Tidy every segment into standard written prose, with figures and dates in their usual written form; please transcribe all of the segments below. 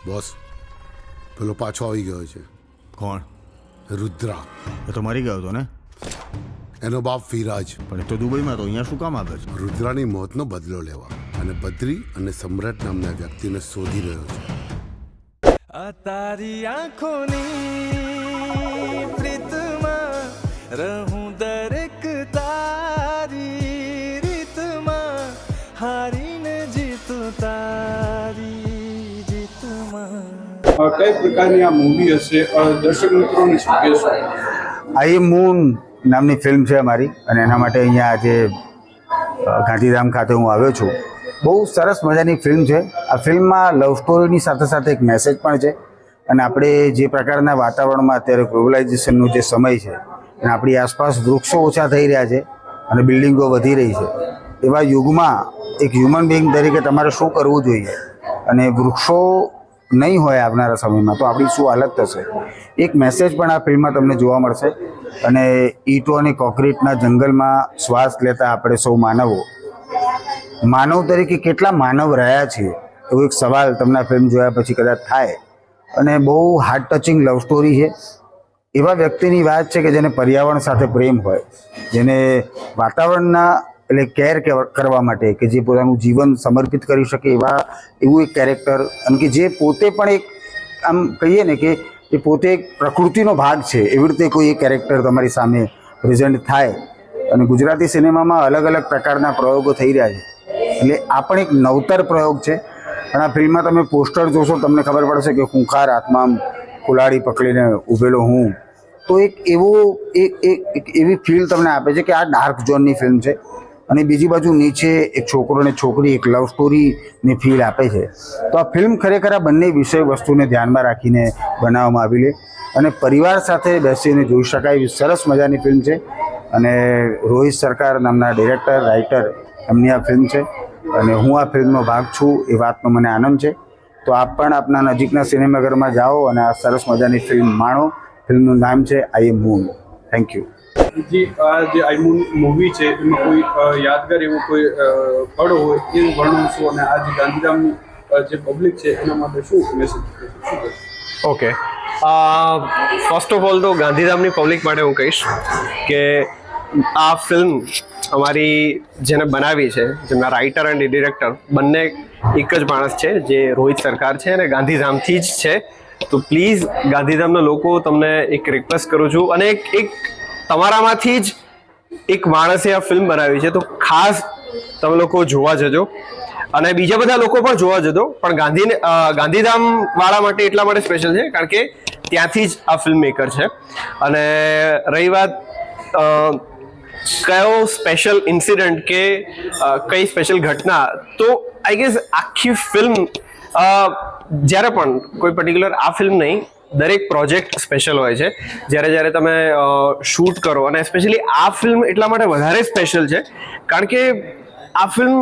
Boss, પેલો પાછો આવી ગયો છે. કોણ? રુદ્રા. એ તો મરી ગયો હતો ને. એનો બાપ વિરાજ. પણ એ તો દુબઈમાં તો અહીંયા શું કામ આવે છે? રુદ્રાની મોતનો બદલો લેવા અને બદ્રી અને સમ્રાટ નામના વ્યક્તિને શોધી રહ્યો છે. તારી આંખોની પ્રીતમાં રહું દરેક તારી રીતમાં હારીને જીતું તારી જીતમાં. કઈ પ્રકારની આ મૂવી હશે, દર્શક મિત્રોને શું કહેશો? આઈ મૂન નામની ફિલ્મ છે અમારી, અને એના માટે અહીંયા આજે ગાંધીધામ ખાતે હું આવ્યો છું. બહુ સરસ મજાની ફિલ્મ છે. આ ફિલ્મમાં લવ સ્ટોરીની સાથે સાથે એક મેસેજ પણ છે, અને આપણે જે પ્રકારના વાતાવરણમાં અત્યારે ગ્લોબલાઇઝેશનનો જે સમય છે અને આપણી આસપાસ વૃક્ષો ઓછા થઈ રહ્યા છે અને બિલ્ડિંગો વધી રહી છે, એવા યુગમાં એક હ્યુમન બિંગ તરીકે તમારે શું કરવું જોઈએ, અને વૃક્ષો નહીં હોય આવનારા સમયમાં તો આપણી શું હાલત થશે, એક મેસેજ પણ આ ફિલ્મમાં તમને જોવા મળશે. અને ઈંટો અને કોન્ક્રીટના જંગલમાં શ્વાસ લેતા આપણે સૌ માનવ તરીકે કેટલા માનવ રહ્યા છીએ એવો એક સવાલ તમને આ ફિલ્મ જોયા પછી કદાચ થાય. અને બહુ હાર્ટ ટચિંગ લવ સ્ટોરી છે. એવા વ્યક્તિની વાત છે કે જેને પર્યાવરણ સાથે પ્રેમ હોય, જેને વાતાવરણના એટલે કેર કરવા માટે કે જે પોતાનું જીવન સમર્પિત કરી શકે એવું એક કેરેક્ટર, અને કે જે પોતે પણ એક આમ કહીએ ને કે એ પોતે એક પ્રકૃતિનો ભાગ છે, એવી રીતે કોઈ એક કેરેક્ટર તમારી સામે પ્રેઝન્ટ થાય. અને ગુજરાતી સિનેમામાં અલગ અલગ પ્રકારના પ્રયોગો થઈ રહ્યા છે, એટલે આ પણ એક નવતર પ્રયોગ છે. અને આ ફિલ્મમાં તમે પોસ્ટર જોશો તમને ખબર પડશે કે ખૂંખાર હાથમાં કુલાડી પકડીને ઊભેલો હું, તો એક એવી ફીલ તમને આપે છે કે આ ડાર્ક ઝોનની ફિલ્મ છે. અને બીજી બાજુ નીચે એક છોકરો અને છોકરી એક લવ સ્ટોરીની ફીલ આપે છે. તો આ ફિલ્મ ખરેખર આ બંને વિષય વસ્તુને ધ્યાનમાં રાખીને બનાવવામાં આવેલી અને પરિવાર સાથે બેસીને જોઈ શકાય એવી સરસ મજાની ફિલ્મ છે. અને રોહિત સરકાર નામના ડિરેક્ટર રાઇટર એમની આ ફિલ્મ છે, અને હું આ ફિલ્મનો ભાગ છું એ વાતનો મને આનંદ છે. તો આપ પણ આપના નજીકના સિનેમાઘરમાં જાઓ અને આ સરસ મજાની ફિલ્મ માણો. ફિલ્મનું નામ છે આઈ એમ મૂન. Thank you. જે આ જે આઈ મૂન મૂવી છે એમાં કોઈ યાદગાર એવું કોઈ પળ હોય એવું વર્ણવશો, અને આ જે ગાંધીધામની જે પબ્લિક છે એના માટે શું મેસેજ શું કહેશો? ઓકે, ફર્સ્ટ ઓફ ઓલ તો ગાંધીધામની પબ્લિક માટે હું કહીશ કે આ ફિલ્મ અમારી જેને બનાવી છે, જેમના રાઇટર અને ડિરેક્ટર બંને એક જ માણસ છે, જે રોહિત સરકાર છે અને ગાંધીધામથી જ છે. તો પ્લીઝ ગાંધીધામના લોકો, તમને એક રિક્વેસ્ટ કરું છું, અને એક તમારામાંથી જ એક માણસે આ ફિલ્મ બનાવી છે, તો ખાસ તમે લોકો જોવા જજો. અને બીજા બધા લોકો પણ જોવા જજો, પણ ગાંધીધામ વાળા માટે એટલા માટે સ્પેશિયલ છે કારણ કે ત્યાંથી જ આ ફિલ્મ મેકર છે. અને રહી વાત કયો સ્પેશિયલ ઇન્સિડન્ટ કે કઈ સ્પેશિયલ ઘટના, તો આઈ ગેસ આખી ફિલ્મ જ્યારે પણ કોઈ પર્ટિક્યુલર આ ફિલ્મ નહીં, દરેક પ્રોજેક્ટ સ્પેશિયલ હોય છે. જ્યારે તમે શૂટ કરો, અને સ્પેશિયલી આ ફિલ્મ એટલા માટે વધારે સ્પેશિયલ છે કારણ કે આ ફિલ્મ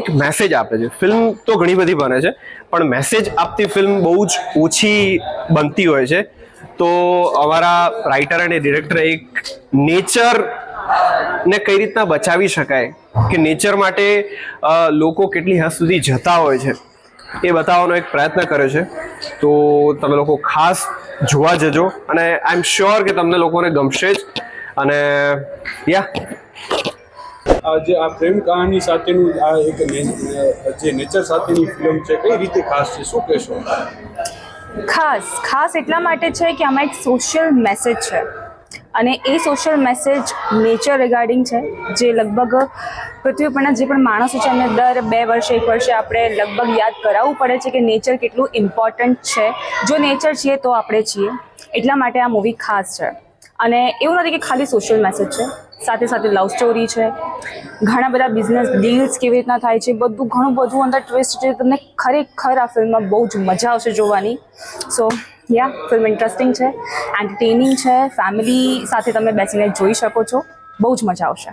એક મેસેજ આપે છે. ફિલ્મ તો ઘણી બધી બને છે, પણ મેસેજ આપતી ફિલ્મ બહુ જ ઓછી બનતી હોય છે. તો અમારા રાઇટર અને ડિરેક્ટરે એક નેચરને કઈ રીતના બચાવી શકાય, કે નેચર માટે લોકો કેટલી હદ સુધી જતા હોય છે એ બતાવવાનો એક પ્રયત્ન કર્યો છે. તો તમે લોકો ખાસ જોવા જજો, અને આઈ એમ શ્યોર કે તમને લોકોને ગમશે જ. અને જે આ પ્રેમ કહાની સાથેનું આ એક જે નેચર સાથેની ફિલ્મ છે, કઈ રીતે ખાસ છે, શું કહેશો? ખાસ એટલા માટે છે કે આમાં એક સોશિયલ મેસેજ છે, અને એ સોશિયલ મેસેજ નેચર રિગાર્ડિંગ છે, જે લગભગ પૃથ્વી પરના જે પણ માણસો છે એમને દર 2 વર્ષે 1 વર્ષે આપણે લગભગ યાદ કરાવવું પડે છે કે નેચર કેટલું ઇમ્પોર્ટન્ટ છે. જો નેચર છીએ તો આપણે છીએ. એટલા માટે આ મૂવી ખાસ છે. અને એવું નથી કે ખાલી સોશિયલ મેસેજ છે, સાથે સાથે લવ સ્ટોરી છે, ઘણા બધા બિઝનેસ ડીલ્સ કેવી રીતના થાય છે, ઘણું બધું અંદર ટ્વિસ્ટ છે. તમને ખરેખર આ ફિલ્મમાં બહુ જ મજા આવશે જોવાની. સો ફિલ્મ ઇન્ટરેસ્ટિંગ છે, એન્ટરટેનિંગ છે, ફેમિલી સાથે તમે બેસીને જોઈ શકો છો, બહુ જ મજા આવશે.